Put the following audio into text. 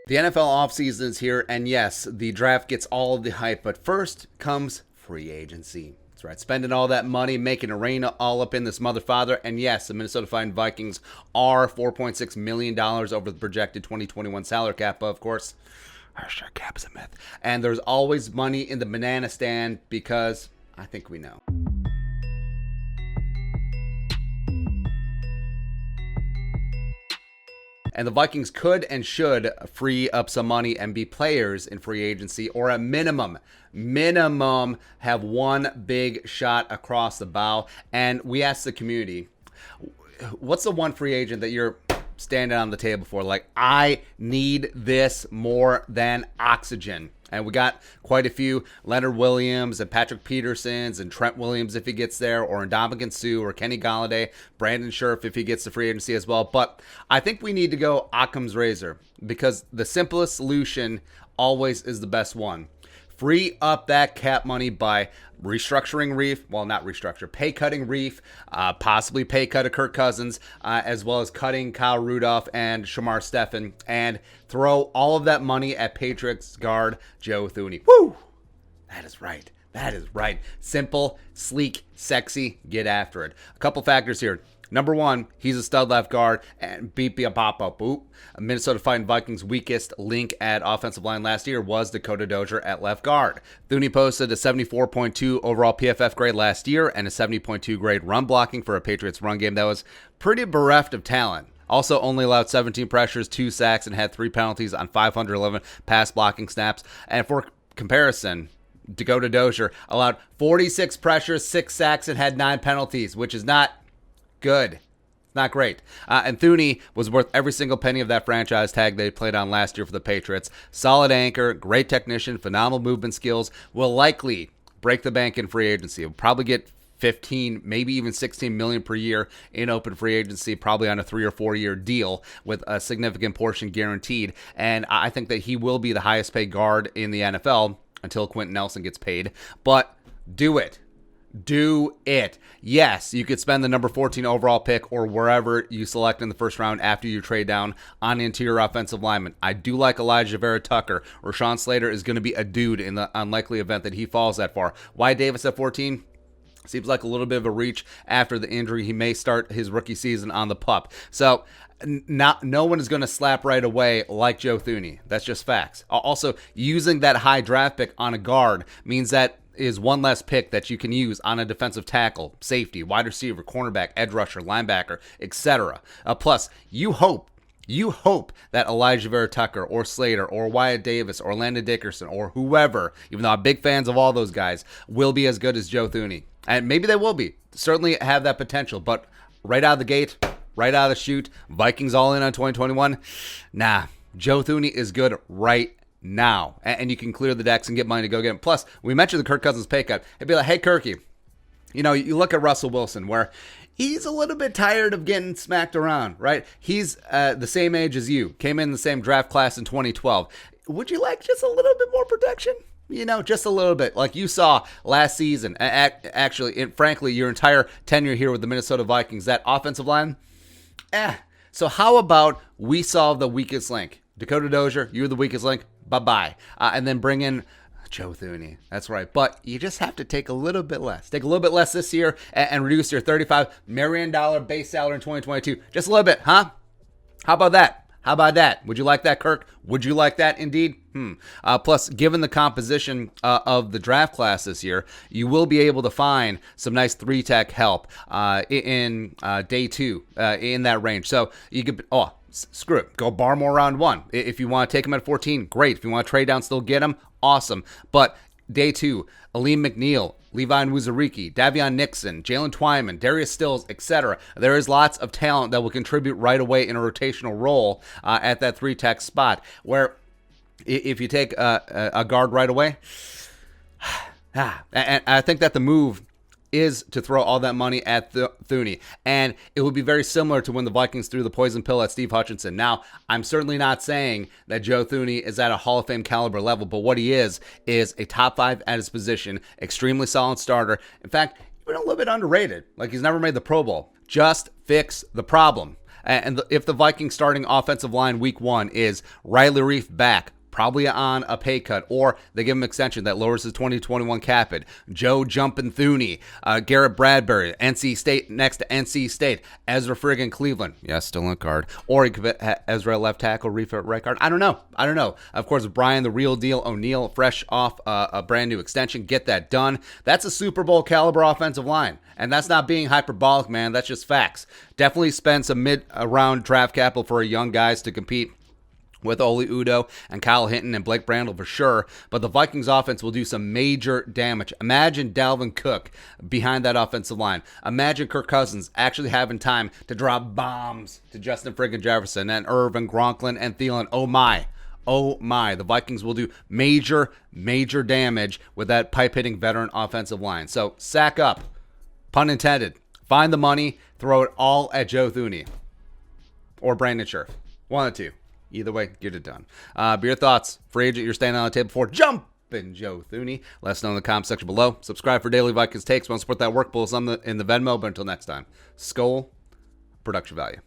The NFL offseason is here, and yes, the draft gets all of the hype, but first comes free agency. That's right, spending all that money, making a rain all up in this mother father, and yes, the Minnesota Vikings are $4.6 million over the projected 2021 salary cap, of course. Our share cap is a myth. And there's always money in the banana stand because I think we know. And the Vikings could and should free up some money and be players in free agency, or at minimum have one big shot across the bow. And we asked the community, what's the one free agent that you're standing on the table for? Like, I need this more than oxygen. And we got quite a few: Leonard Williams and Patrick Petersons and Trent Williams if he gets there, or Ndamukong Suh or Kenny Galladay, Brandon Scherf if he gets to free agency as well. But I think we need to go Occam's razor, because the simplest solution always is the best one. Free up that cap money by restructuring Reef. Well, not restructure, pay cutting Reef, possibly pay cut of Kirk Cousins, as well as cutting Kyle Rudolph and Shamar Stephen, and throw all of that money at Patriots guard Joe Thuney. Woo! That is right. That is right. Simple, sleek, sexy. Get after it. A couple factors here. Number one, he's a stud left guard, and beep a pop up. Minnesota Vikings' weakest link at offensive line last year was Dakota Dozier at left guard. Thuney posted a 74.2 overall PFF grade last year and a 70.2 grade run blocking for a Patriots run game that was pretty bereft of talent. Also only allowed 17 pressures, 2 sacks, and had 3 penalties on 511 pass blocking snaps. And for comparison, Dakota Dozier allowed 46 pressures, 6 sacks, and had 9 penalties, which is not good. Not great. And Thuney was worth every single penny of that franchise tag they played on last year for the Patriots. Solid anchor, great technician, phenomenal movement skills. Will likely break the bank in free agency. Will probably get 15, maybe even 16 million per year in open free agency, probably on a 3 or 4 year deal with a significant portion guaranteed. And I think that he will be the highest paid guard in the NFL until Quentin Nelson gets paid. But do it. Do it. Yes, you could spend the number 14 overall pick or wherever you select in the first round after you trade down on interior offensive lineman. I do like Elijah Vera Tucker. Rashawn Slater is going to be a dude in the unlikely event that he falls that far. Wyatt Davis at 14? Seems like a little bit of a reach after the injury. He may start his rookie season on the pup. So no one is going to slap right away like Joe Thuney. That's just facts. Also, using that high draft pick on a guard means that is one less pick that you can use on a defensive tackle, safety, wide receiver, cornerback, edge rusher, linebacker, etc. Plus, you hope that Elijah Vera Tucker or Slater or Wyatt Davis or Landon Dickerson or whoever, even though I'm big fans of all those guys, will be as good as Joe Thuney. And maybe they will be. Certainly have that potential. But right out of the gate, right out of the chute, Vikings all in on 2021? Nah, Joe Thuney is good right now. And you can clear the decks and get money to go get him. Plus, we mentioned the Kirk Cousins pay cut. It'd be like, hey, Kirky, you look at Russell Wilson, where he's a little bit tired of getting smacked around, right? He's the same age as you, came in the same draft class in 2012. Would you like just a little bit more protection? Just a little bit, like you saw last season. Actually, frankly, your entire tenure here with the Minnesota Vikings, that offensive line, So how about we solve the weakest link? Dakota Dozier, you're the weakest link. Bye-bye. And then bring in Joe Thuney. That's right. But you just have to take a little bit less. Take a little bit less this year and reduce your $35 million base salary in 2022. Just a little bit, huh? How about that? Would you like that, Kirk? Would you like that, indeed? Plus, given the composition of the draft class this year, you will be able to find some nice 3-tech help in day 2 in that range. So you could, screw it. Go Barmore round 1. If you want to take him at 14, great. If you want to trade down, still get him, awesome. But day 2, Aleem McNeil, Levi Wuzariki, Davion Nixon, Jalen Twyman, Darius Stills, etc. There is lots of talent that will contribute right away in a rotational role at that 3-tech spot, where if you take a guard right away, and I think that the move is to throw all that money at Thuney. And it would be very similar to when the Vikings threw the poison pill at Steve Hutchinson. Now, I'm certainly not saying that Joe Thuney is at a Hall of Fame caliber level, but what he is a top 5 at his position, extremely solid starter. In fact, even a little bit underrated. Like, he's never made the Pro Bowl. Just fix the problem. And if the Vikings starting offensive line week 1 is Riley Reef back, probably on a pay cut, or they give him extension that lowers his 2021 cap hit. Joe Jumpin' Thuney, Garrett Bradbury, NC State next to NC State, Ezra friggin' Cleveland, yes, still on card, or he could Ezra left tackle, Reef at right guard. I don't know. Of course, Brian the Real Deal O'Neal, fresh off a brand new extension, get that done. That's a Super Bowl caliber offensive line. And that's not being hyperbolic, man. That's just facts. Definitely spend some mid-round draft capital for young guys to compete with Oli Udoh and Kyle Hinton and Blake Brandel for sure, but the Vikings offense will do some major damage. Imagine Dalvin Cook behind that offensive line. Imagine Kirk Cousins actually having time to drop bombs to Justin friggin' Jefferson and Irvin, Gronklin, and Thielen. Oh my, the Vikings will do major damage with that pipe-hitting veteran offensive line. So sack up, pun intended. Find the money, throw it all at Joe Thuney or Brandon Scherff. One of the two. Either way, get it done. Be your thoughts. Free agent, you're staying on the table for jumping Joe Thuney. Let us know in the comment section below. Subscribe for daily Vikings takes. Want to support that work? Pull us in the Venmo. But until next time, Skol, production value.